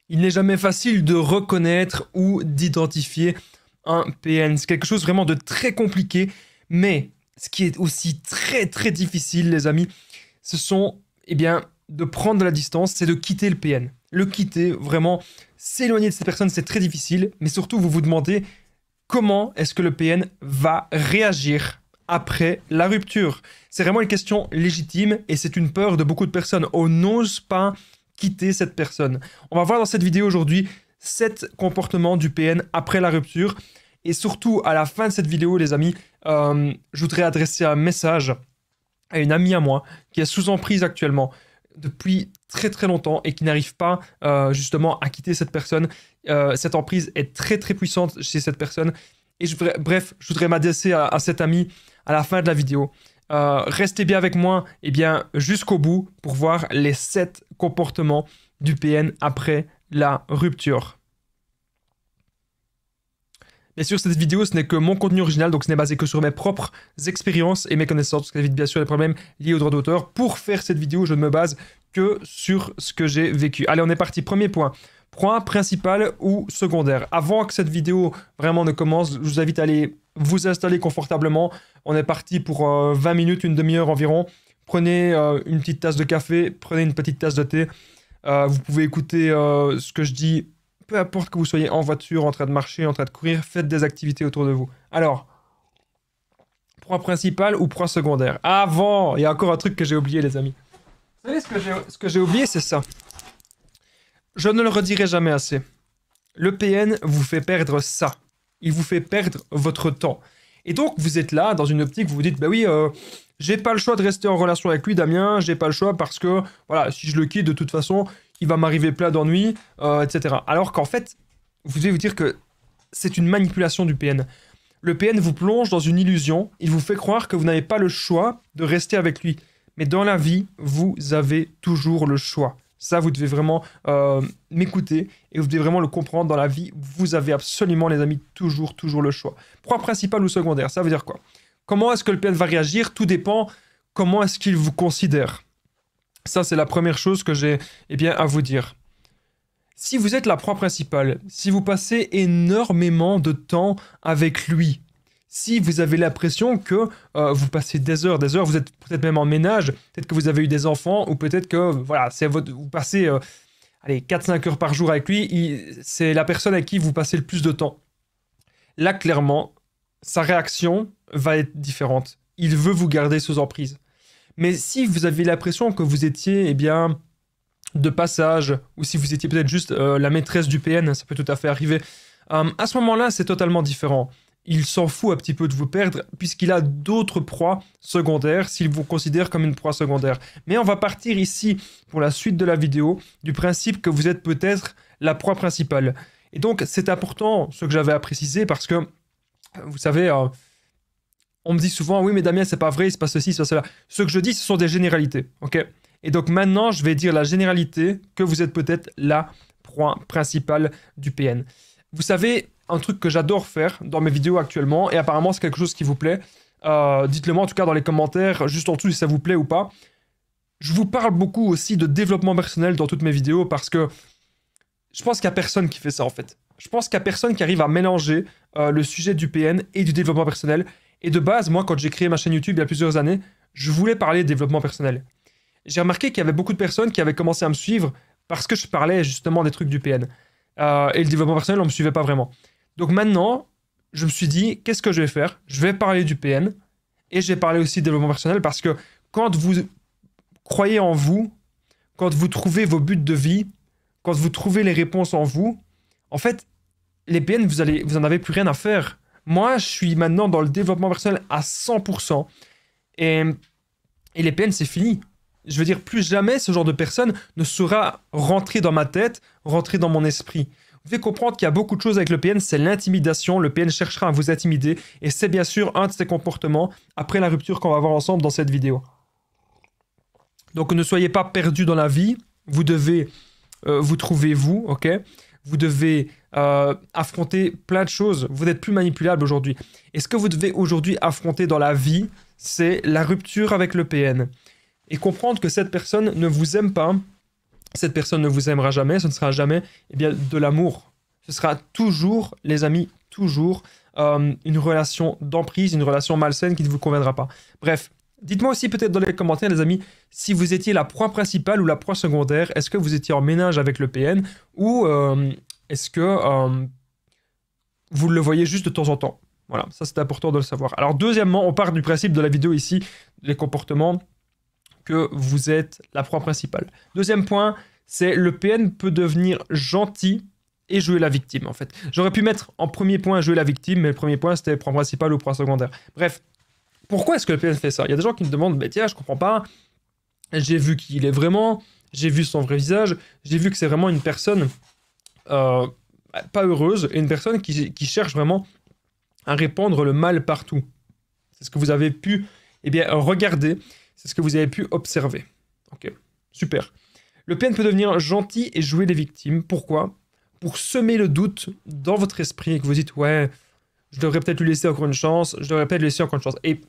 Il n'est jamais facile de reconnaître ou d'identifier un PN. C'est quelque chose vraiment de très compliqué, mais ce qui est aussi très difficile, les amis, ce sont, eh bien, de prendre de la distance, c'est de quitter le PN. Le quitter, vraiment, s'éloigner de ces personnes, c'est très difficile, mais surtout, vous vous demandez comment est-ce que le PN va réagir après la rupture. C'est vraiment une question légitime et c'est une peur de beaucoup de personnes. On n'ose pas quitter cette personne. On va voir dans cette vidéo aujourd'hui 7 comportements du PN après la rupture. Et surtout, à la fin de cette vidéo, les amis, je voudrais adresser un message à une amie à moi qui est sous emprise actuellement depuis très longtemps et qui n'arrive pas justement à quitter cette personne. Cette emprise est très puissante chez cette personne. Et bref, je voudrais m'adresser à cette amie à la fin de la vidéo. Restez bien avec moi eh bien, jusqu'au bout pour voir les 7 comportements du PN après la rupture. Bien sûr, cette vidéo, ce n'est que mon contenu original, donc ce n'est basé que sur mes propres expériences et mes connaissances, ce qui évite bien sûr les problèmes liés aux droits d'auteur. Pour faire cette vidéo, je ne me base que sur ce que j'ai vécu. Allez, on est parti. Premier point. Point principal ou secondaire. Avant que cette vidéo vraiment ne commence, je vous invite à aller vous installer confortablement. On est parti pour 20 minutes, une demi-heure environ. Prenez une petite tasse de café, prenez une petite tasse de thé. Vous pouvez écouter ce que je dis. Peu importe que vous soyez en voiture, en train de marcher, en train de courir, faites des activités autour de vous. Alors, point principal ou point secondaire? Avant, il y a encore un truc que j'ai oublié, les amis. Vous savez ce que j'ai oublié, c'est ça. Je ne le redirai jamais assez. Le PN vous fait perdre ça. Il vous fait perdre votre temps. Et donc, vous êtes là, dans une optique, vous vous dites, bah oui, j'ai pas le choix de rester en relation avec lui, Damien, j'ai pas le choix parce que, voilà, si je le quitte, de toute façon, il va m'arriver plein d'ennuis, etc. Alors qu'en fait, vous devez vous dire que c'est une manipulation du PN. Le PN vous plonge dans une illusion, il vous fait croire que vous n'avez pas le choix de rester avec lui. Mais dans la vie, vous avez toujours le choix. Ça, vous devez vraiment m'écouter et vous devez vraiment le comprendre. Dans la vie, vous avez absolument, les amis, toujours le choix. Point principal ou secondaire, ça veut dire quoi? Comment est-ce que le PN va réagir? Tout dépend comment est-ce qu'il vous considère. Ça, c'est la première chose que j'ai à vous dire. Si vous êtes la proie principale, si vous passez énormément de temps avec lui, si vous avez l'impression que vous passez des heures, vous êtes peut-être même en ménage, peut-être que vous avez eu des enfants, ou peut-être que voilà, vous passez 4-5 heures par jour avec lui, c'est la personne avec qui vous passez le plus de temps. Là, clairement, sa réaction va être différente. Il veut vous garder sous emprise. Mais si vous avez l'impression que vous étiez, de passage, ou si vous étiez peut-être juste la maîtresse du PN, ça peut tout à fait arriver, à ce moment-là, c'est totalement différent. Il s'en fout un petit peu de vous perdre, puisqu'il a d'autres proies secondaires, s'il vous considère comme une proie secondaire. Mais on va partir ici, pour la suite de la vidéo, du principe que vous êtes peut-être la proie principale. Et donc, c'est important, ce que j'avais à préciser, parce que, vous savez... on me dit souvent, oui, mais Damien, c'est pas vrai, il se passe ceci, il se passe cela. Ce que je dis, ce sont des généralités, ok? Et donc maintenant, je vais dire la généralité que vous êtes peut-être la proie principale du PN. Vous savez, un truc que j'adore faire dans mes vidéos actuellement, et apparemment c'est quelque chose qui vous plaît, dites-le moi en tout cas dans les commentaires, juste en dessous si ça vous plaît ou pas. Je vous parle beaucoup aussi de développement personnel dans toutes mes vidéos parce que je pense qu'il n'y a personne qui fait ça en fait. Je pense qu'il n'y a personne qui arrive à mélanger le sujet du PN et du développement personnel. Et de base, moi, quand j'ai créé ma chaîne YouTube il y a plusieurs années, je voulais parler de développement personnel. J'ai remarqué qu'il y avait beaucoup de personnes qui avaient commencé à me suivre parce que je parlais justement des trucs du PN. Et le développement personnel, on ne me suivait pas vraiment. Donc maintenant, je me suis dit, qu'est-ce que je vais faire? Je vais parler du PN et je vais parler aussi de développement personnel parce que quand vous croyez en vous, quand vous trouvez vos buts de vie, quand vous trouvez les réponses en vous, en fait, les PN, vous en avez plus rien à faire. Moi, je suis maintenant dans le développement personnel à 100%. Et les PN, c'est fini. Je veux dire, plus jamais ce genre de personne ne saura rentrer dans ma tête, rentrer dans mon esprit. Vous devez comprendre qu'il y a beaucoup de choses avec le PN, c'est l'intimidation. Le PN cherchera à vous intimider. Et c'est bien sûr un de ses comportements après la rupture qu'on va voir ensemble dans cette vidéo. Donc ne soyez pas perdus dans la vie. Vous devez vous trouver vous, ok? Vous devez affronter plein de choses. Vous n'êtes plus manipulable aujourd'hui. Et ce que vous devez aujourd'hui affronter dans la vie, c'est la rupture avec le PN. Et comprendre que cette personne ne vous aime pas cette personne ne vous aimera jamais, ce ne sera jamais eh bien, de l'amour. Ce sera toujours, les amis, toujours une relation d'emprise, une relation malsaine qui ne vous conviendra pas. Bref, dites-moi aussi peut-être dans les commentaires, les amis, si vous étiez la proie principale ou la proie secondaire, est-ce que vous étiez en ménage avec le PN ou est-ce que vous le voyez juste de temps en temps? Voilà, ça c'est important de le savoir. Alors deuxièmement, on part du principe de la vidéo ici, les comportements, que vous êtes la proie principale. Deuxième point, c'est le PN peut devenir gentil et jouer la victime, en fait. J'aurais pu mettre en premier point jouer la victime, mais le premier point, c'était proie principale ou proie secondaire. Bref, pourquoi est-ce que le PN fait ça? Il y a des gens qui me demandent, bah, tiens, je comprends pas, j'ai vu qui il est vraiment, j'ai vu son vrai visage, j'ai vu que c'est vraiment une personne pas heureuse, et une personne qui cherche vraiment à répandre le mal partout. C'est ce que vous avez pu regarder, c'est ce que vous avez pu observer. Ok, super. Le PN peut devenir gentil et jouer les victimes. Pourquoi? Pour semer le doute dans votre esprit et que vous dites « Ouais, je devrais peut-être lui laisser encore une chance, je devrais peut-être lui laisser encore une chance. » Et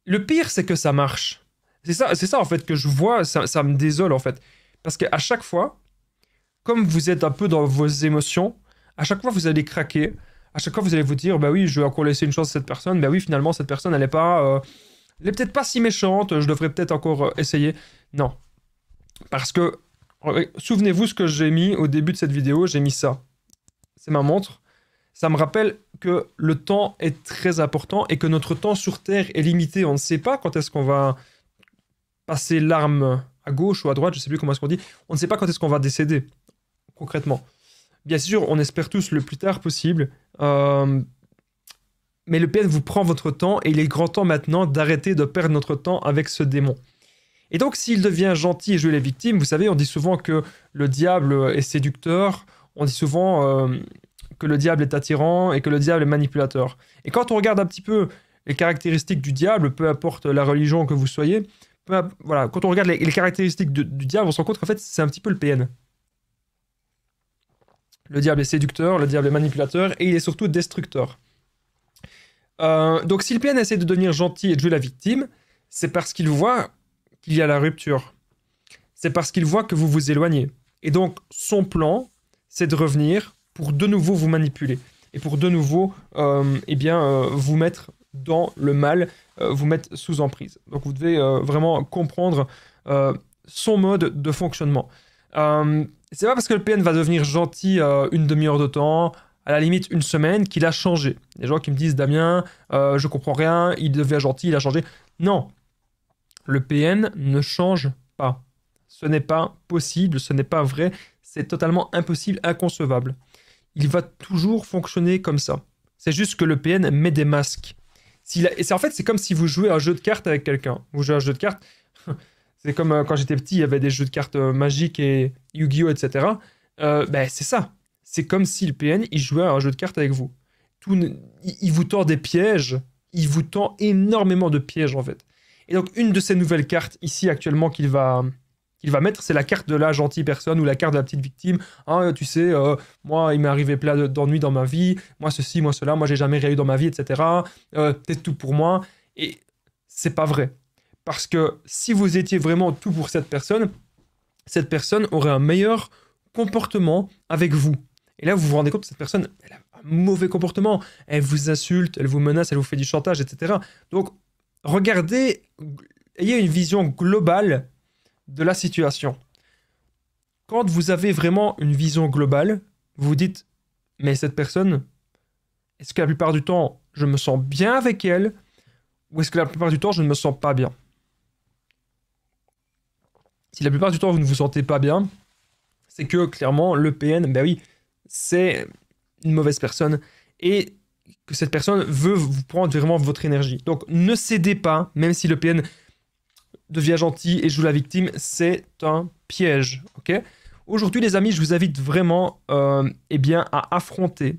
le pire, c'est que ça marche. C'est ça en fait que je vois, ça me désole en fait. Parce qu'à chaque fois, comme vous êtes un peu dans vos émotions, à chaque fois vous allez craquer, à chaque fois vous allez vous dire « Bah oui, je vais encore laisser une chance à cette personne, bah oui, finalement cette personne elle est pas... elle est peut-être pas si méchante, je devrais peut-être encore essayer. » Non. Parce que souvenez-vous ce que j'ai mis au début de cette vidéo, j'ai mis ça. C'est ma montre. Ça me rappelle que le temps est très important et que notre temps sur Terre est limité. On ne sait pas quand est-ce qu'on va passer l'arme à gauche ou à droite, je ne sais plus comment est-ce qu'on dit. On ne sait pas quand est-ce qu'on va décéder, concrètement. Bien sûr, on espère tous le plus tard possible. Mais le PN vous prend votre temps et il est grand temps maintenant d'arrêter de perdre notre temps avec ce démon. Et donc, s'il devient gentil et jouer les victimes, vous savez, on dit souvent que le diable est séducteur, on dit souvent que le diable est attirant et que le diable est manipulateur. Et quand on regarde un petit peu les caractéristiques du diable, peu importe la religion que vous soyez, voilà, quand on regarde les caractéristiques du diable, on se rend compte qu'en fait, c'est un petit peu le PN. Le diable est séducteur, le diable est manipulateur et il est surtout destructeur. Donc, si le PN essaie de devenir gentil et de jouer la victime, c'est parce qu'il voit qu'il y a la rupture. C'est parce qu'il voit que vous vous éloignez. Et donc, son plan, c'est de revenir pour de nouveau vous manipuler. Et pour de nouveau, vous mettre dans le mal, vous mettre sous emprise. Donc, vous devez vraiment comprendre son mode de fonctionnement. C'est pas parce que le PN va devenir gentil une demi-heure de temps, à la limite une semaine, qu'il a changé. Il y a des gens qui me disent « Damien, je comprends rien, il devient gentil, il a changé. » Non. Le PN ne change pas. Ce n'est pas possible, ce n'est pas vrai, c'est totalement impossible, inconcevable. Il va toujours fonctionner comme ça. C'est juste que le PN met des masques. En fait, c'est comme si vous jouez à un jeu de cartes avec quelqu'un. Vous jouez à un jeu de cartes, c'est comme quand j'étais petit, il y avait des jeux de cartes magiques et Yu-Gi-Oh, etc. C'est ça. C'est comme si le PN, il jouait à un jeu de cartes avec vous. Il vous tend des pièges, il vous tend énormément de pièges en fait. Et donc, une de ces nouvelles cartes, ici, actuellement, qu'il va mettre, c'est la carte de la gentille personne ou la carte de la petite victime. Ah, tu sais, moi, il m'est arrivé plein d'ennuis dans ma vie. Moi, ceci, moi, cela. Moi, j'ai jamais rien eu dans ma vie, etc. T'es tout pour moi. Et c'est pas vrai. Parce que si vous étiez vraiment tout pour cette personne aurait un meilleur comportement avec vous. Et là, vous vous rendez compte que cette personne, elle a un mauvais comportement. Elle vous insulte, elle vous menace, elle vous fait du chantage, etc. Donc, regardez, ayez une vision globale de la situation. Quand vous avez vraiment une vision globale, vous vous dites, mais cette personne, est-ce que la plupart du temps, je me sens bien avec elle, ou est-ce que la plupart du temps, je ne me sens pas bien? Si la plupart du temps, vous ne vous sentez pas bien, c'est que, clairement, le PN, ben oui, c'est une mauvaise personne, et que cette personne veut vous prendre vraiment votre énergie. Donc, ne cédez pas, même si le PN devient gentil et joue la victime, c'est un piège, ok? Aujourd'hui, les amis, je vous invite vraiment à affronter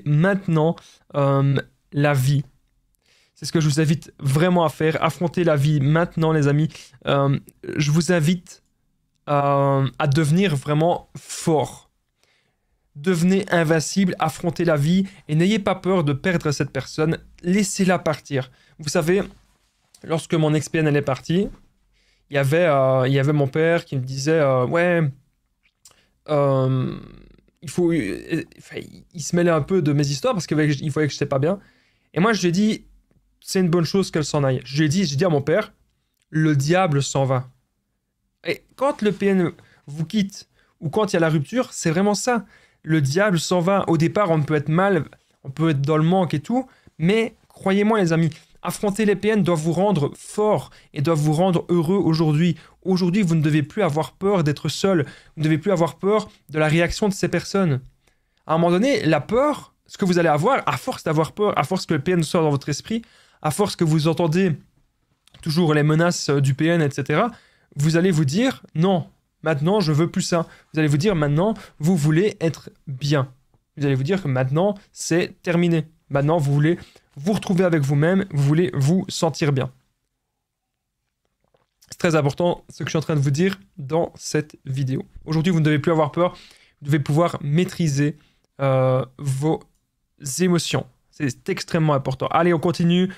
maintenant la vie. C'est ce que je vous invite vraiment à faire, affronter la vie maintenant, les amis. Je vous invite à devenir vraiment fort. Devenez invincible, affrontez la vie et n'ayez pas peur de perdre cette personne. Laissez-la partir. Vous savez, lorsque mon ex-PN elle est partie, il y avait mon père qui me disait ouais, il faut, enfin, il se mêlait un peu de mes histoires parce qu'il voyait que j'étais pas bien. Et moi, je lui ai dit, c'est une bonne chose qu'elle s'en aille. Je lui ai dit, j'ai dit à mon père, le diable s'en va. Et quand le PN vous quitte ou quand il y a la rupture, c'est vraiment ça. Le diable s'en va. Au départ, on peut être mal, on peut être dans le manque et tout, mais croyez-moi, les amis, affronter les PN doit vous rendre fort et doit vous rendre heureux aujourd'hui. Aujourd'hui, vous ne devez plus avoir peur d'être seul. Vous ne devez plus avoir peur de la réaction de ces personnes. À un moment donné, la peur, ce que vous allez avoir, à force d'avoir peur, à force que le PN sort dans votre esprit, à force que vous entendez toujours les menaces du PN, etc., vous allez vous dire, non, maintenant, je veux plus ça. Vous allez vous dire, maintenant, vous voulez être bien. Vous allez vous dire que maintenant, c'est terminé. Maintenant, vous voulez vous retrouver avec vous-même, vous voulez vous sentir bien. C'est très important ce que je suis en train de vous dire dans cette vidéo. Aujourd'hui, vous ne devez plus avoir peur, vous devez pouvoir maîtriser vos émotions. C'est extrêmement important. Allez, on continue.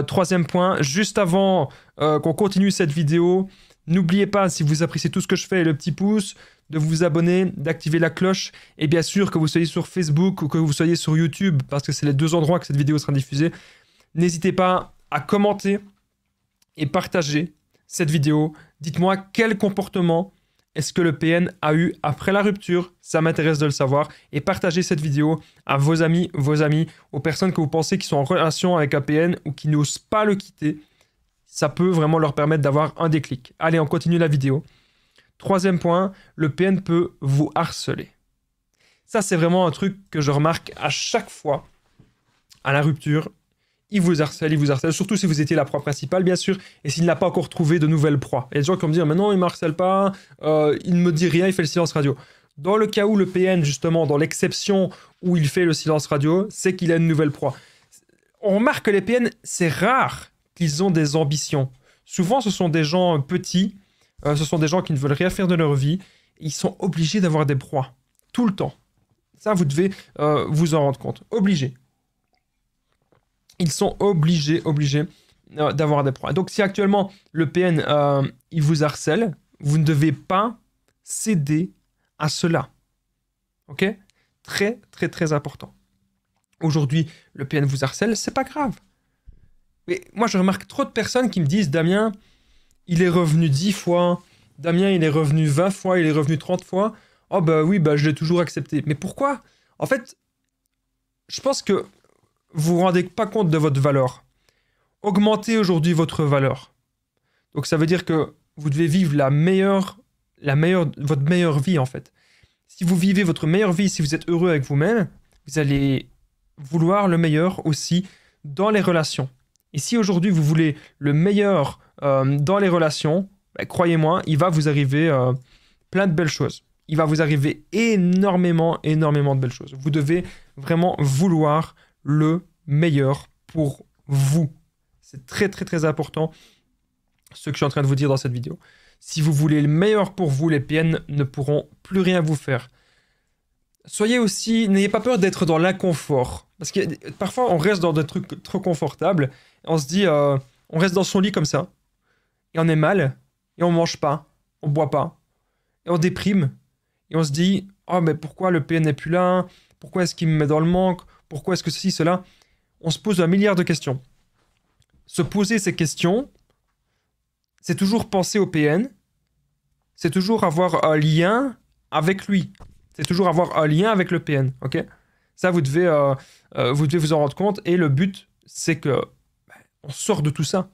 Troisième point, juste avant qu'on continue cette vidéo, n'oubliez pas, si vous appréciez tout ce que je fais, le petit pouce, de vous abonner, d'activer la cloche, et bien sûr, que vous soyez sur Facebook ou que vous soyez sur YouTube, parce que c'est les deux endroits que cette vidéo sera diffusée, n'hésitez pas à commenter et partager cette vidéo. Dites-moi quel comportement est-ce que le PN a eu après la rupture, ça m'intéresse de le savoir, et partagez cette vidéo à vos amis, aux personnes que vous pensez qui sont en relation avec un PN ou qui n'osent pas le quitter. Ça peut vraiment leur permettre d'avoir un déclic. Allez, on continue la vidéo. Troisième point, le PN peut vous harceler. Ça, c'est vraiment un truc que je remarque à chaque fois à la rupture. Il vous harcèle, surtout si vous étiez la proie principale, bien sûr, et s'il n'a pas encore trouvé de nouvelles proies. Il y a des gens qui vont me dire, mais non, il ne m'harcèle pas, il ne me dit rien, il fait le silence radio. Dans le cas où le PN, justement, dans l'exception où il fait le silence radio, c'est qu'il a une nouvelle proie. On remarque que les PN, c'est rare qu'ils ont des ambitions. Souvent, ce sont des gens petits, ce sont des gens qui ne veulent rien faire de leur vie, ils sont obligés d'avoir des proies, tout le temps. Ça, vous devez vous en rendre compte. Obligés. Ils sont obligés d'avoir des proies. Donc, si actuellement, le PN, il vous harcèle, vous ne devez pas céder à cela. Ok? Très, très, très important. Aujourd'hui, le PN vous harcèle, c'est pas grave. Mais moi, je remarque trop de personnes qui me disent, Damien, il est revenu 10 fois, Damien, il est revenu 20 fois, il est revenu 30 fois. Oh bah oui, bah je l'ai toujours accepté. Mais pourquoi? En fait, je pense que vous vous rendez pas compte de votre valeur. Augmentez aujourd'hui votre valeur. Donc ça veut dire que vous devez vivre votre meilleure vie en fait. Si vous vivez votre meilleure vie, si vous êtes heureux avec vous-même, vous allez vouloir le meilleur aussi dans les relations. Et si aujourd'hui vous voulez le meilleur dans les relations, bah, croyez-moi, il va vous arriver plein de belles choses. Il va vous arriver énormément de belles choses. Vous devez vraiment vouloir le meilleur pour vous. C'est très, très, très important ce que je suis en train de vous dire dans cette vidéo. Si vous voulez le meilleur pour vous, les PN ne pourront plus rien vous faire. N'ayez pas peur d'être dans l'inconfort. Parce que parfois, on reste dans des trucs trop confortables. On se dit, on reste dans son lit comme ça. Et on est mal. Et on mange pas. On boit pas. Et on déprime. Et on se dit, oh, mais pourquoi le PN n'est plus là? Pourquoi est-ce qu'il me met dans le manque? Pourquoi est-ce que ceci, cela? On se pose un milliard de questions. Se poser ces questions, c'est toujours penser au PN. C'est toujours avoir un lien avec lui. C'est toujours avoir un lien avec le PN, ok? Ça, vous devez vous en rendre compte. Et le but, c'est que on sort de tout ça.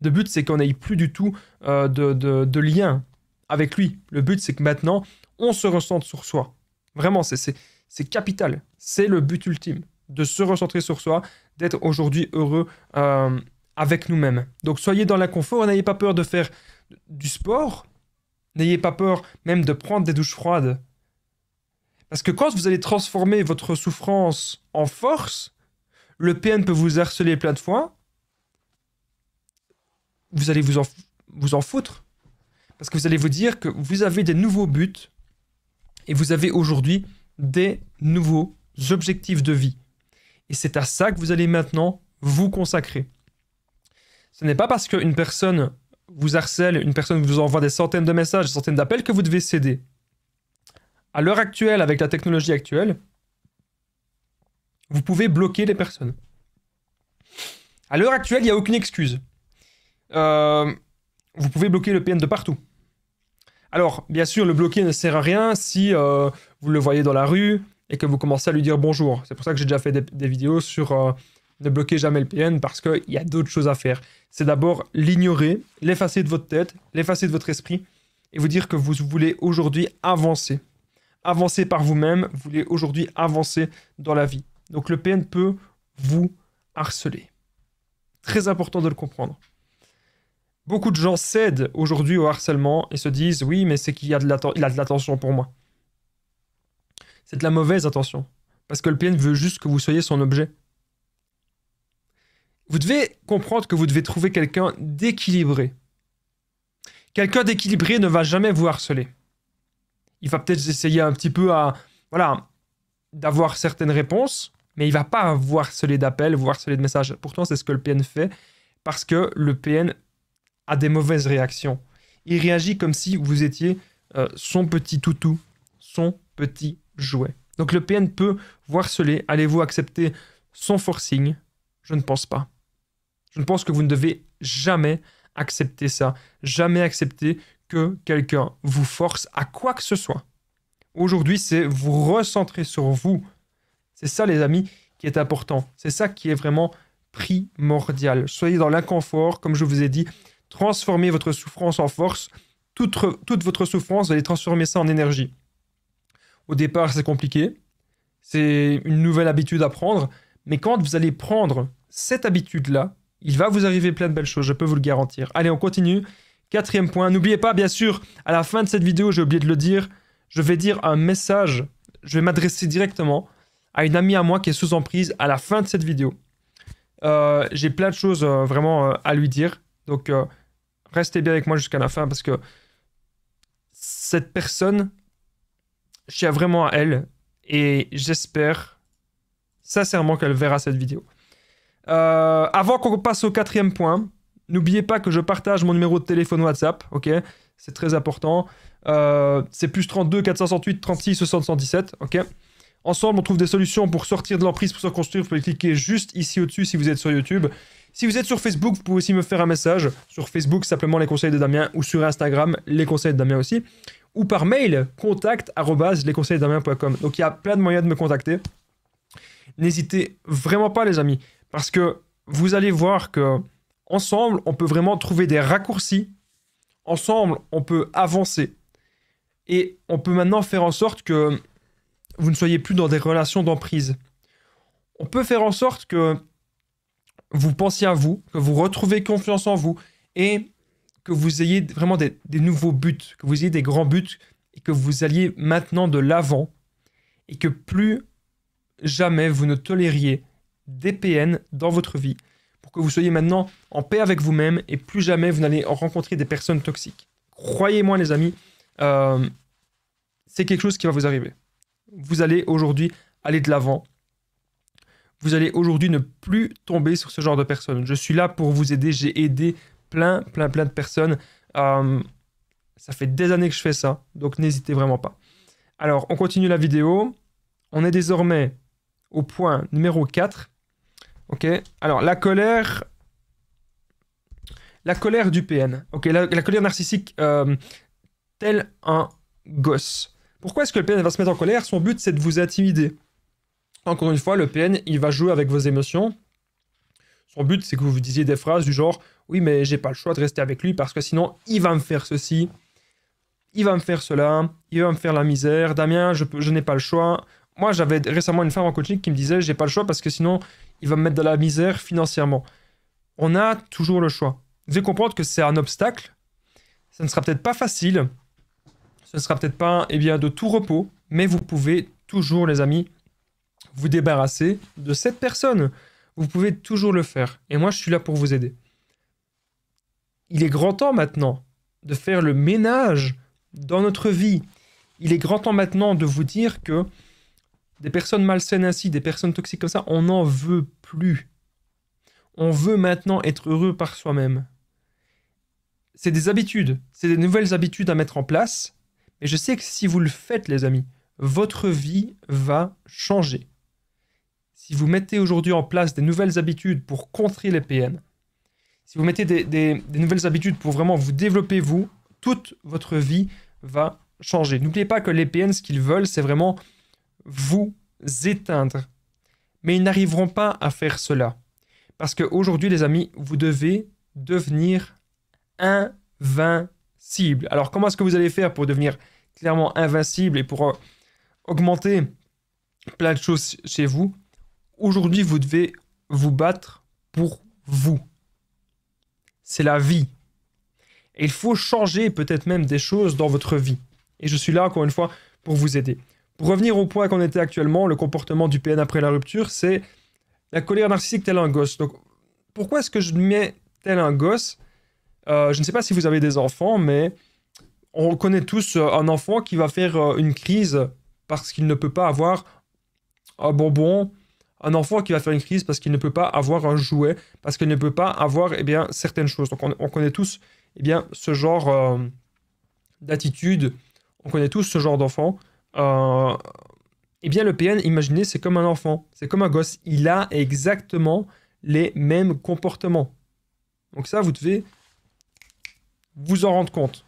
Le but, c'est qu'on n'ait plus du tout de lien avec lui. Le but, c'est que maintenant, on se recentre sur soi. Vraiment, c'est capital. C'est le but ultime, de se recentrer sur soi, d'être aujourd'hui heureux avec nous-mêmes. Donc, soyez dans l'inconfort, n'ayez pas peur de faire du sport, n'ayez pas peur même de prendre des douches froides. Parce que quand vous allez transformer votre souffrance en force, le PN peut vous harceler plein de fois, vous allez vous en foutre. Parce que vous allez vous dire que vous avez des nouveaux buts et vous avez aujourd'hui des nouveaux objectifs de vie. Et c'est à ça que vous allez maintenant vous consacrer. Ce n'est pas parce qu'une personne vous harcèle, une personne vous envoie des centaines de messages, des centaines d'appels que vous devez céder. À l'heure actuelle, avec la technologie actuelle, vous pouvez bloquer les personnes. À l'heure actuelle, il n'y a aucune excuse. Vous pouvez bloquer le PN de partout. Alors, bien sûr, le bloquer ne sert à rien si vous le voyez dans la rue et que vous commencez à lui dire bonjour. C'est pour ça que j'ai déjà fait des vidéos sur ne bloquez jamais le PN parce qu'il y a d'autres choses à faire. C'est d'abord l'ignorer, l'effacer de votre tête, l'effacer de votre esprit et vous dire que vous voulez aujourd'hui avancer. Avancer par vous-même, vous voulez aujourd'hui avancer dans la vie. Donc le PN peut vous harceler. Très important de le comprendre. Beaucoup de gens cèdent aujourd'hui au harcèlement et se disent « Oui, mais c'est qu'il a de l'attention pour moi. » C'est de la mauvaise attention. Parce que le PN veut juste que vous soyez son objet. Vous devez comprendre que vous devez trouver quelqu'un d'équilibré. Quelqu'un d'équilibré ne va jamais vous harceler. Il va peut-être essayer un petit peu d'avoir certaines réponses, mais il ne va pas vous harceler d'appels, vous harceler de messages. Pourtant, c'est ce que le PN fait, parce que le PN a des mauvaises réactions. Il réagit comme si vous étiez son petit toutou, son petit jouet. Donc le PN peut vous harceler. Allez-vous accepter son forcing? Je ne pense pas. Je ne pense que vous ne devez jamais accepter ça. Jamais accepter que quelqu'un vous force à quoi que ce soit. Aujourd'hui, c'est vous recentrer sur vous. C'est ça, les amis, qui est important. C'est ça qui est vraiment primordial. Soyez dans l'inconfort, comme je vous ai dit. Transformez votre souffrance en force. Toute votre souffrance, vous allez transformer ça en énergie. Au départ, c'est compliqué. C'est une nouvelle habitude à prendre. Mais quand vous allez prendre cette habitude-là, il va vous arriver plein de belles choses, je peux vous le garantir. Allez, on continue. 4e point. N'oubliez pas, bien sûr, à la fin de cette vidéo, j'ai oublié de le dire, je vais dire un message. Je vais m'adresser directement à une amie à moi qui est sous emprise à la fin de cette vidéo. J'ai plein de choses vraiment à lui dire. Donc, restez bien avec moi jusqu'à la fin parce que cette personne, je tiens vraiment à elle et j'espère sincèrement qu'elle verra cette vidéo. Avant qu'on passe au 4e point, n'oubliez pas que je partage mon numéro de téléphone WhatsApp, ok? C'est très important. C'est plus 32 468 36 60 117, ok? Ensemble, on trouve des solutions pour sortir de l'emprise, pour se construire. Vous pouvez cliquer juste ici au-dessus si vous êtes sur YouTube. Si vous êtes sur Facebook, vous pouvez aussi me faire un message. Sur Facebook, simplement les conseils de Damien, ou sur Instagram, les conseils de Damien aussi. Ou par mail, contact@lesconseilsdedamien.com. Donc il y a plein de moyens de me contacter. N'hésitez vraiment pas, les amis, parce que vous allez voir que ensemble, on peut vraiment trouver des raccourcis. Ensemble, on peut avancer. Et on peut maintenant faire en sorte que vous ne soyez plus dans des relations d'emprise. On peut faire en sorte que vous pensiez à vous, que vous retrouvez confiance en vous et que vous ayez vraiment des nouveaux buts, que vous ayez des grands buts et que vous alliez maintenant de l'avant et que plus jamais vous ne tolériez des PN dans votre vie pour que vous soyez maintenant en paix avec vous-même et plus jamais vous n'allez rencontrer des personnes toxiques. Croyez-moi, les amis, c'est quelque chose qui va vous arriver. Vous allez aujourd'hui aller de l'avant. Vous allez aujourd'hui ne plus tomber sur ce genre de personnes. Je suis là pour vous aider. J'ai aidé plein de personnes. Ça fait des années que je fais ça, donc n'hésitez vraiment pas. Alors, on continue la vidéo. On est désormais au point numéro 4. Ok. Alors, la colère du PN. Ok, la colère narcissique tel un gosse. Pourquoi est-ce que le PN va se mettre en colère? Son but, c'est de vous intimider. Encore une fois, le PN, il va jouer avec vos émotions. Son but, c'est que vous vous disiez des phrases du genre « Oui, mais j'ai pas le choix de rester avec lui parce que sinon, il va me faire ceci, il va me faire cela, il va me faire la misère. Damien, je n'ai pas le choix. » Moi, j'avais récemment une femme en coaching qui me disait « J'ai pas le choix parce que sinon, il va me mettre dans la misère financièrement. » On a toujours le choix. Vous devez comprendre que c'est un obstacle. Ça ne sera peut-être pas facile. Ce ne sera peut-être pas de tout repos, mais vous pouvez toujours, les amis, vous débarrasser de cette personne. Vous pouvez toujours le faire. Et moi, je suis là pour vous aider. Il est grand temps maintenant de faire le ménage dans notre vie. Il est grand temps maintenant de vous dire que des personnes malsaines ainsi, des personnes toxiques comme ça, on n'en veut plus. On veut maintenant être heureux par soi-même. c'est des habitudes, c'est des nouvelles habitudes à mettre en place. Mais je sais que si vous le faites, les amis, votre vie va changer. Si vous mettez aujourd'hui en place des nouvelles habitudes pour contrer les PN, si vous mettez des nouvelles habitudes pour vraiment vous développer, vous, toute votre vie va changer. N'oubliez pas que les PN, ce qu'ils veulent, c'est vraiment vous éteindre. Mais ils n'arriveront pas à faire cela. Parce qu'aujourd'hui, les amis, vous devez devenir invincible. Alors, comment est-ce que vous allez faire pour devenir clairement invincible et pour augmenter plein de choses chez vous? Aujourd'hui, vous devez vous battre pour vous. C'est la vie. Et il faut changer peut-être même des choses dans votre vie. Et je suis là, encore une fois, pour vous aider. Pour revenir au point qu'on était actuellement, le comportement du PN après la rupture, c'est la colère narcissique tel un gosse. Donc, pourquoi est-ce que je mets tel un gosse? Je ne sais pas si vous avez des enfants, mais on connaît tous un enfant qui va faire une crise parce qu'il ne peut pas avoir un bonbon, un enfant qui va faire une crise parce qu'il ne peut pas avoir un jouet, parce qu'il ne peut pas avoir certaines choses. Donc on connaît tous ce genre d'attitude, on connaît tous ce genre d'enfant. Le PN, imaginez, c'est comme un enfant, c'est comme un gosse. Il a exactement les mêmes comportements. Donc ça, vous devez vous en rendre compte.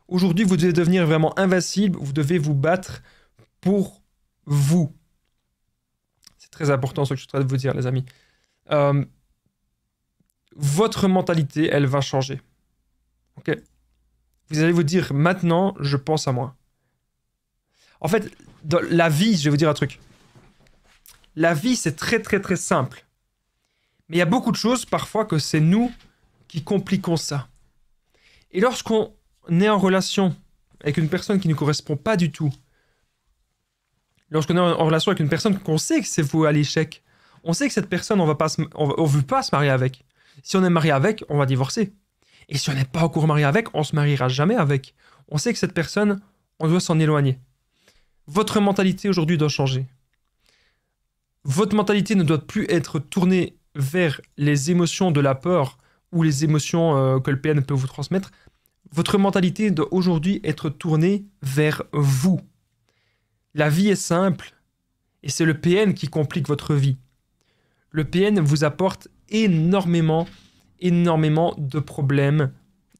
Aujourd'hui, vous devez devenir vraiment invincible, vous devez vous battre pour vous. C'est très important ce que je suis en train de vous dire, les amis. Votre mentalité, elle va changer. Ok? Vous allez vous dire, maintenant, je pense à moi. En fait, dans la vie, je vais vous dire un truc. La vie, c'est très, très, très simple. Mais il y a beaucoup de choses, parfois, que c'est nous qui compliquons ça. Et lorsqu'on est en relation avec une personne qui ne correspond pas du tout, lorsqu'on est en relation avec une personne qu'on sait que c'est voué à l'échec, on sait que cette personne, on ne veut pas se marier avec. Si on est marié avec, on va divorcer. Et si on n'est pas encore marié avec, on ne se mariera jamais avec. On sait que cette personne, on doit s'en éloigner. Votre mentalité aujourd'hui doit changer. Votre mentalité ne doit plus être tournée vers les émotions de la peur ou les émotions que le PN peut vous transmettre. Votre mentalité doit aujourd'hui être tournée vers vous. La vie est simple et c'est le PN qui complique votre vie. Le PN vous apporte énormément de problèmes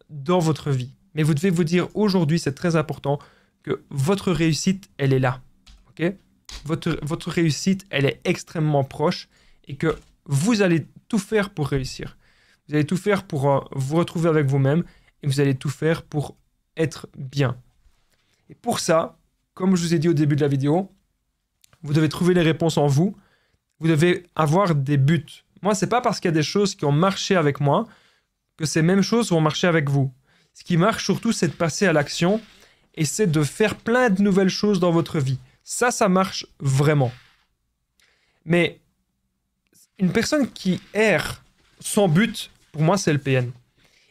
dans votre vie. Mais vous devez vous dire aujourd'hui, c'est très important, que votre réussite, elle est là. Okay? Votre réussite, elle est extrêmement proche et que vous allez tout faire pour réussir. Vous allez tout faire pour vous retrouver avec vous-même et vous allez tout faire pour être bien. Et pour ça, comme je vous ai dit au début de la vidéo, vous devez trouver les réponses en vous. Vous devez avoir des buts. Moi, c'est pas parce qu'il y a des choses qui ont marché avec moi que ces mêmes choses vont marcher avec vous. Ce qui marche surtout, c'est de passer à l'action et c'est de faire plein de nouvelles choses dans votre vie. Ça marche vraiment. Mais une personne qui erre sans but, pour moi, c'est le PN.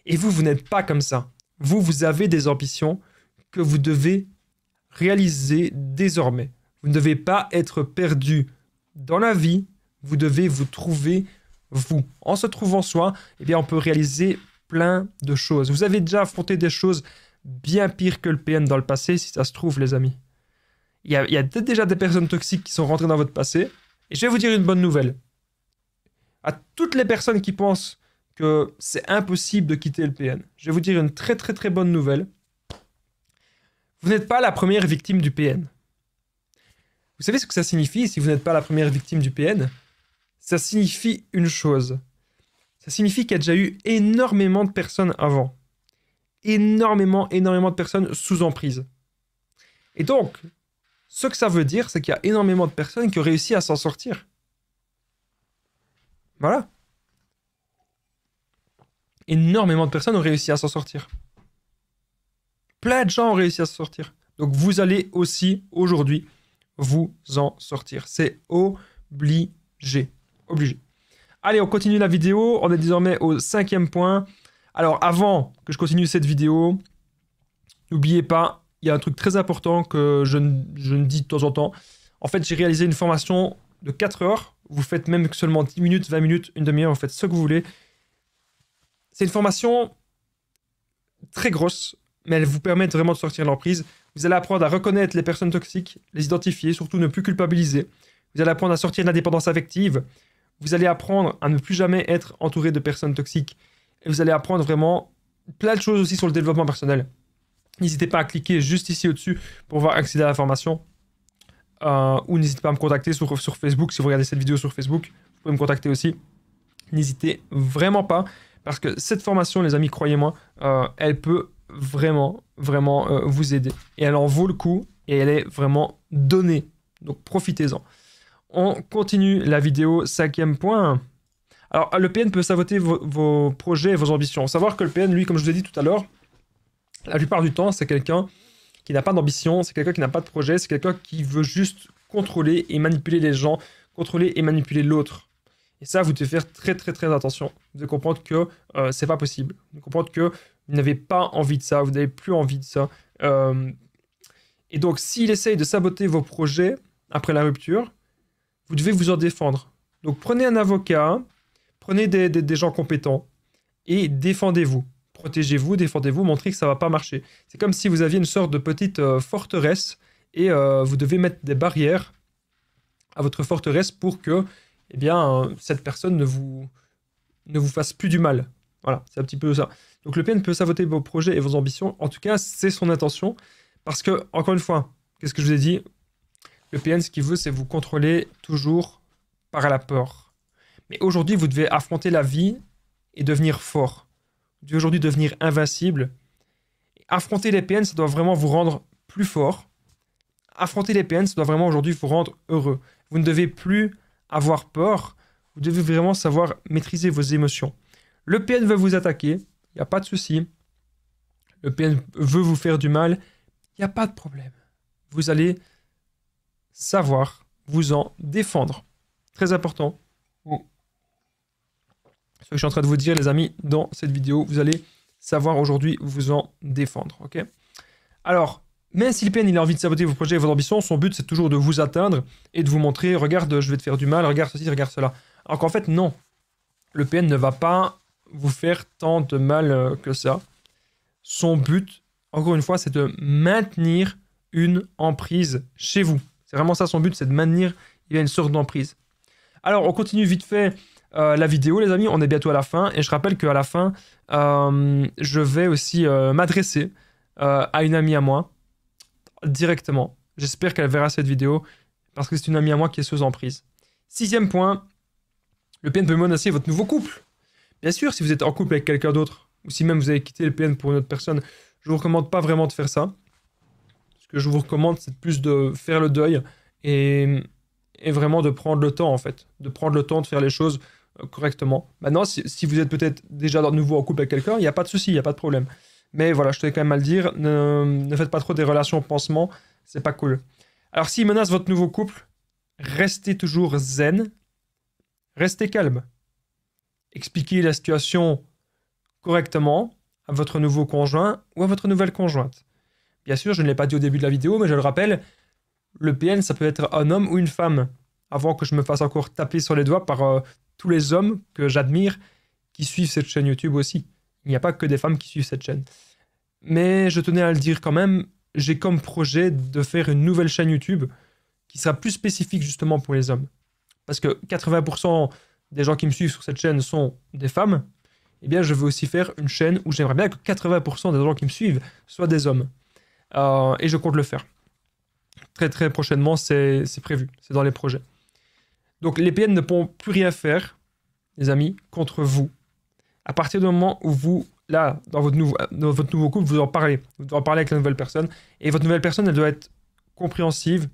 Et vous n'êtes pas comme ça. Vous avez des ambitions que vous devez réaliser désormais. Vous ne devez pas être perdu dans la vie. Vous devez vous trouver vous. En se trouvant soi, on peut réaliser plein de choses. Vous avez déjà affronté des choses bien pires que le PN dans le passé, si ça se trouve, les amis. Il y a peut-être déjà des personnes toxiques qui sont rentrées dans votre passé. Et je vais vous dire une bonne nouvelle. À toutes les personnes qui pensent que c'est impossible de quitter le PN, je vais vous dire une très très très bonne nouvelle. Vous n'êtes pas la première victime du PN. Vous savez ce que ça signifie si vous n'êtes pas la première victime du PN? Ça signifie une chose. Ça signifie qu'il y a déjà eu énormément de personnes avant. Énormément de personnes sous emprise. Et donc, ce que ça veut dire, c'est qu'il y a énormément de personnes qui ont réussi à s'en sortir. Voilà. Énormément de personnes ont réussi à s'en sortir. Plein de gens ont réussi à s'en sortir. Donc vous allez aussi, aujourd'hui, vous en sortir. C'est obligé. Obligé. Allez, on continue la vidéo. On est désormais au 5e point. Alors, avant que je continue cette vidéo, n'oubliez pas, il y a un truc très important que je ne dis de temps en temps. En fait, j'ai réalisé une formation de 4 heures. Vous faites même seulement 10 minutes, 20 minutes, une demi-heure, vous faites ce que vous voulez. C'est une formation très grosses, mais elles vous permettent vraiment de sortir de l'emprise. Vous allez apprendre à reconnaître les personnes toxiques, les identifier, surtout ne plus culpabiliser. Vous allez apprendre à sortir de la dépendance affective. Vous allez apprendre à ne plus jamais être entouré de personnes toxiques. Et vous allez apprendre vraiment plein de choses aussi sur le développement personnel. N'hésitez pas à cliquer juste ici au-dessus pour pouvoir accéder à la formation. Ou n'hésitez pas à me contacter sur Facebook. Si vous regardez cette vidéo sur Facebook, vous pouvez me contacter aussi. N'hésitez vraiment pas, parce que cette formation, les amis, croyez-moi, elle peut vraiment vous aider. Et elle en vaut le coup, et elle est vraiment donnée. Donc profitez-en. On continue la vidéo, 5e point. Alors, le PN peut saboter vos projets et vos ambitions. Savoir que le PN, lui, comme je vous ai dit tout à l'heure, la plupart du temps, c'est quelqu'un qui n'a pas d'ambition, c'est quelqu'un qui n'a pas de projet, c'est quelqu'un qui veut juste contrôler et manipuler les gens, contrôler et manipuler l'autre. Et ça, vous devez faire très attention. Vous devez comprendre que c'est pas possible. Vous devez comprendre que vous n'avez pas envie de ça, vous n'avez plus envie de ça. Et donc, s'il essaye de saboter vos projets après la rupture, vous devez vous en défendre. Donc, prenez un avocat, prenez des gens compétents et défendez-vous. Protégez-vous, défendez-vous, montrez que ça ne va pas marcher. C'est comme si vous aviez une sorte de petite forteresse et vous devez mettre des barrières à votre forteresse pour que cette personne ne vous fasse plus du mal. Voilà, c'est un petit peu ça. Donc le PN peut saboter vos projets et vos ambitions. En tout cas, c'est son intention. Parce que, encore une fois, qu'est-ce que je vous ai dit? Le PN, ce qu'il veut, c'est vous contrôler toujours par la peur. Mais aujourd'hui, vous devez affronter la vie et devenir fort. Vous devez aujourd'hui devenir invincible. Affronter les PN, ça doit vraiment vous rendre plus fort. Affronter les PN, ça doit vraiment aujourd'hui vous rendre heureux. Vous ne devez plus avoir peur. Vous devez vraiment savoir maîtriser vos émotions. Le PN veut vous attaquer, il n'y a pas de souci. Le PN veut vous faire du mal, il n'y a pas de problème. Vous allez savoir vous en défendre. Très important. Ce que je suis en train de vous dire, les amis, dans cette vidéo, vous allez savoir aujourd'hui vous en défendre. Ok? Alors, même si le PN il a envie de saboter vos projets et vos ambitions, son but c'est toujours de vous atteindre et de vous montrer, regarde, je vais te faire du mal, regarde ceci, regarde cela. Alors qu'en fait, non. Le PN ne va pas vous faire tant de mal que ça. Son but, encore une fois, c'est de maintenir une emprise chez vous. C'est vraiment ça son but, c'est de maintenir une sorte d'emprise. Alors, on continue vite fait la vidéo, les amis. On est bientôt à la fin. Et je rappelle qu'à la fin, je vais aussi m'adresser à une amie à moi directement. J'espère qu'elle verra cette vidéo parce que c'est une amie à moi qui est sous emprise. 6e point, le PN peut menacer votre nouveau couple. Bien sûr, si vous êtes en couple avec quelqu'un d'autre, ou si même vous avez quitté le PN pour une autre personne, je vous recommande pas vraiment de faire ça. Ce que je vous recommande, c'est plus de faire le deuil et vraiment de prendre le temps, en fait. De prendre le temps de faire les choses correctement. Maintenant, si vous êtes peut-être déjà de nouveau en couple avec quelqu'un, il n'y a pas de souci, il n'y a pas de problème. Mais voilà, je tenais quand même à le dire, ne faites pas trop des relations pansement, c'est pas cool. Alors, s'il menace votre nouveau couple, restez toujours zen, restez calme. Expliquez la situation correctement à votre nouveau conjoint ou à votre nouvelle conjointe. Bien sûr, je ne l'ai pas dit au début de la vidéo, mais je le rappelle, le PN, ça peut être un homme ou une femme. Avant que je me fasse encore taper sur les doigts par tous les hommes que j'admire qui suivent cette chaîne YouTube aussi. Il n'y a pas que des femmes qui suivent cette chaîne. Mais je tenais à le dire quand même, j'ai comme projet de faire une nouvelle chaîne YouTube qui sera plus spécifique justement pour les hommes. Parce que 80% des gens qui me suivent sur cette chaîne sont des femmes. Eh bien, je veux aussi faire une chaîne où j'aimerais bien que 80% des gens qui me suivent soient des hommes. Et je compte le faire. Très prochainement, c'est prévu. C'est dans les projets. Donc, les PN ne pourront plus rien faire, les amis, contre vous. À partir du moment où vous, là, dans votre nouveau couple, vous en parlez. Vous devez en parler avec la nouvelle personne. Et votre nouvelle personne, elle doit être compréhensive.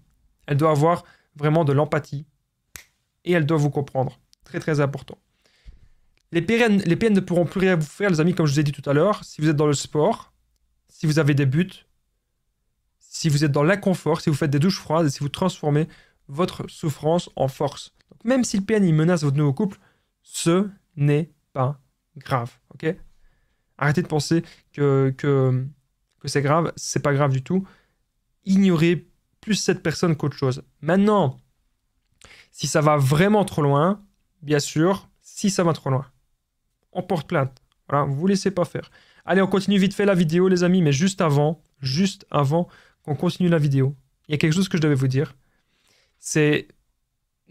Elle doit avoir vraiment de l'empathie. Et elle doit vous comprendre. Très important. Les PN ne pourront plus rien vous faire, les amis, comme je vous ai dit tout à l'heure. Si vous êtes dans le sport, si vous avez des buts, si vous êtes dans l'inconfort, si vous faites des douches froides, et si vous transformez votre souffrance en force. Donc, même si le PN il menace votre nouveau couple, ce n'est pas grave, ok? Arrêtez de penser que c'est grave, c'est pas grave du tout. Ignorez plus cette personne qu'autre chose. Maintenant, si ça va vraiment trop loin, bien sûr, si ça va trop loin, on porte plainte. Voilà, vous ne laissez pas faire. Allez, on continue vite fait la vidéo, les amis, mais juste avant qu'on continue la vidéo, il y a quelque chose que je devais vous dire. C'est,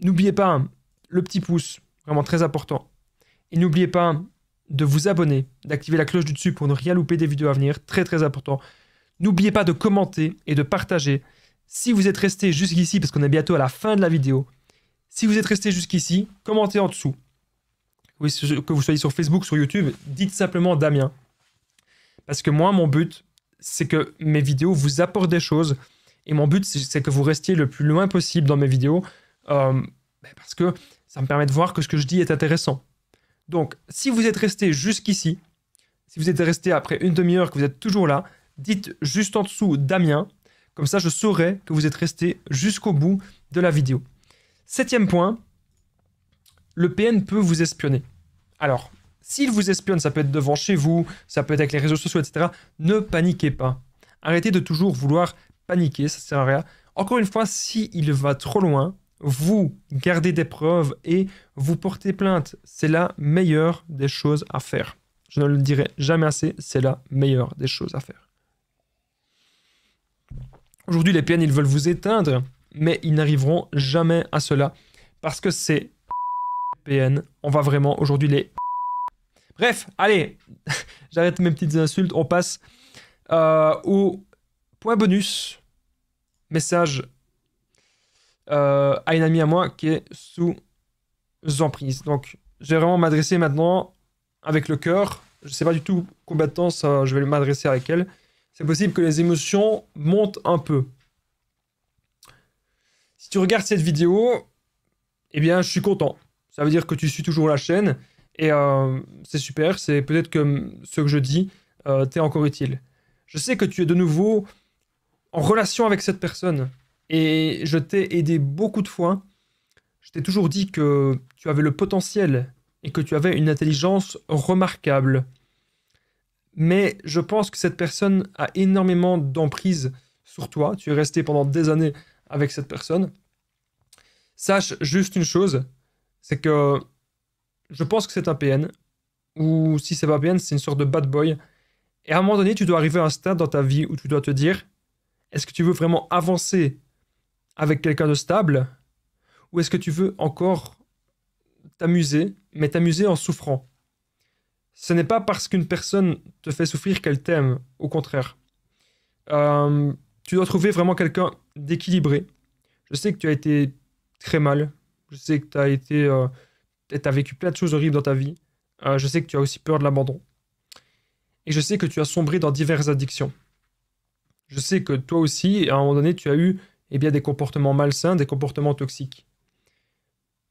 n'oubliez pas hein, le petit pouce, vraiment très important. Et n'oubliez pas de vous abonner, d'activer la cloche du dessus pour ne rien louper des vidéos à venir, très très important. N'oubliez pas de commenter et de partager. Si vous êtes resté jusqu'ici, parce qu'on est bientôt à la fin de la vidéo, si vous êtes resté jusqu'ici, commentez en dessous. Oui, que vous soyez sur Facebook, sur YouTube, dites simplement Damien. Parce que moi, mon but, c'est que mes vidéos vous apportent des choses. Et mon but, c'est que vous restiez le plus loin possible dans mes vidéos. Parce que ça me permet de voir que ce que je dis est intéressant. Donc, si vous êtes resté jusqu'ici, si vous êtes resté après une demi-heure, que vous êtes toujours là, dites juste en dessous Damien. Comme ça, je saurai que vous êtes resté jusqu'au bout de la vidéo. 7e point, le PN peut vous espionner. Alors, s'il vous espionne, ça peut être devant chez vous, ça peut être avec les réseaux sociaux, etc. Ne paniquez pas. Arrêtez de toujours vouloir paniquer, ça ne sert à rien. Encore une fois, s'il va trop loin, vous gardez des preuves et vous portez plainte. C'est la meilleure des choses à faire. Je ne le dirai jamais assez, c'est la meilleure des choses à faire. Aujourd'hui, les PN, ils veulent vous éteindre, mais ils n'arriveront jamais à cela. Parce que c'est PN. On va vraiment aujourd'hui les... Bref, allez, j'arrête mes petites insultes. On passe au point bonus. Message à une amie à moi qui est sous emprise. Donc, je vais vraiment m'adresser maintenant avec le cœur. Je ne sais pas du tout combien de temps je vais m'adresser avec elle. C'est possible que les émotions montent un peu. Si tu regardes cette vidéo, eh bien, je suis content. Ça veut dire que tu suis toujours la chaîne. Et c'est super. C'est peut-être que ce que je dis t'est encore utile. Je sais que tu es de nouveau en relation avec cette personne. Et je t'ai aidé beaucoup de fois. Je t'ai toujours dit que tu avais le potentiel et que tu avais une intelligence remarquable. Mais je pense que cette personne a énormément d'emprise sur toi. Tu es resté pendant des années avec cette personne. Sache juste une chose, c'est que je pense que c'est un PN, ou si c'est pas un PN, c'est une sorte de bad boy. Et à un moment donné, tu dois arriver à un stade dans ta vie où tu dois te dire, est-ce que tu veux vraiment avancer avec quelqu'un de stable, ou est-ce que tu veux encore t'amuser, mais t'amuser en souffrant? Ce n'est pas parce qu'une personne te fait souffrir qu'elle t'aime, au contraire. Tu dois trouver vraiment quelqu'un d'équilibré. Je sais que tu as été très mal. Je sais que tu as vécu plein de choses horribles dans ta vie. Je sais que tu as aussi peur de l'abandon. Et je sais que tu as sombré dans diverses addictions. Je sais que toi aussi, à un moment donné, tu as eu des comportements malsains, des comportements toxiques.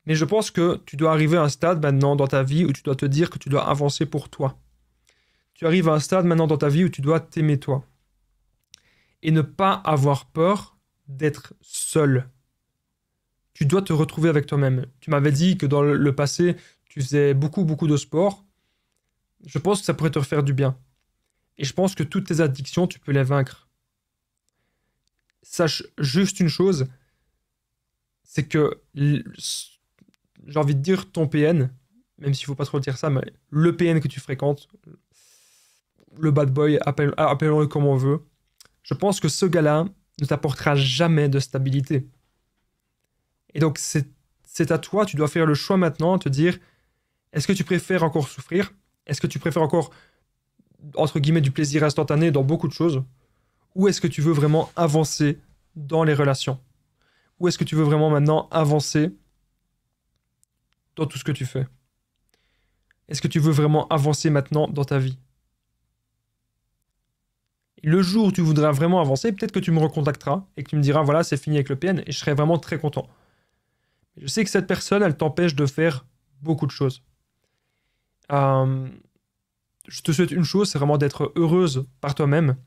Mais je pense que tu dois arriver à un stade maintenant dans ta vie où tu dois te dire que tu dois avancer pour toi. Tu arrives à un stade maintenant dans ta vie où tu dois t'aimer toi. Et ne pas avoir peur d'être seul. Tu dois te retrouver avec toi-même. Tu m'avais dit que dans le passé, tu faisais beaucoup de sport. Je pense que ça pourrait te faire du bien. Et je pense que toutes tes addictions, tu peux les vaincre. Sache juste une chose, c'est que, j'ai envie de dire, ton PN, même s'il ne faut pas trop dire ça, mais le PN que tu fréquentes, le bad boy, appelons-le comme on veut, je pense que ce gars-là ne t'apportera jamais de stabilité. Et donc, c'est à toi, tu dois faire le choix maintenant, te dire, est-ce que tu préfères encore souffrir? Est-ce que tu préfères encore, entre guillemets, du plaisir instantané dans beaucoup de choses? Ou est-ce que tu veux vraiment avancer dans les relations? Ou est-ce que tu veux vraiment maintenant avancer dans tout ce que tu fais? Est-ce que tu veux vraiment avancer maintenant dans ta vie? Et le jour où tu voudras vraiment avancer, peut-être que tu me recontacteras et que tu me diras, voilà, c'est fini avec le PN, et je serai vraiment très content. Je sais que cette personne, elle t'empêche de faire beaucoup de choses. Je te souhaite une chose, c'est vraiment d'être heureuse par toi-même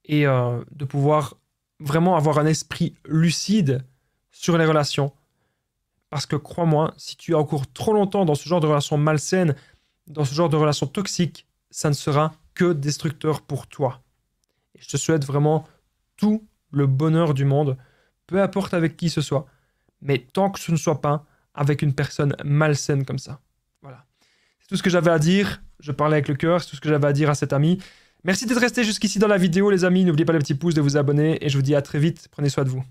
et de pouvoir vraiment avoir un esprit lucide sur les relations. Parce que crois-moi, si tu es encore trop longtemps dans ce genre de relations malsaines, dans ce genre de relations toxiques, ça ne sera que destructeur pour toi. Et je te souhaite vraiment tout le bonheur du monde, peu importe avec qui ce soit, mais tant que ce ne soit pas avec une personne malsaine comme ça. Voilà. C'est tout ce que j'avais à dire. Je parlais avec le cœur, c'est tout ce que j'avais à dire à cet ami. Merci d'être resté jusqu'ici dans la vidéo, les amis. N'oubliez pas le petit pouce, de vous abonner. Et je vous dis à très vite. Prenez soin de vous.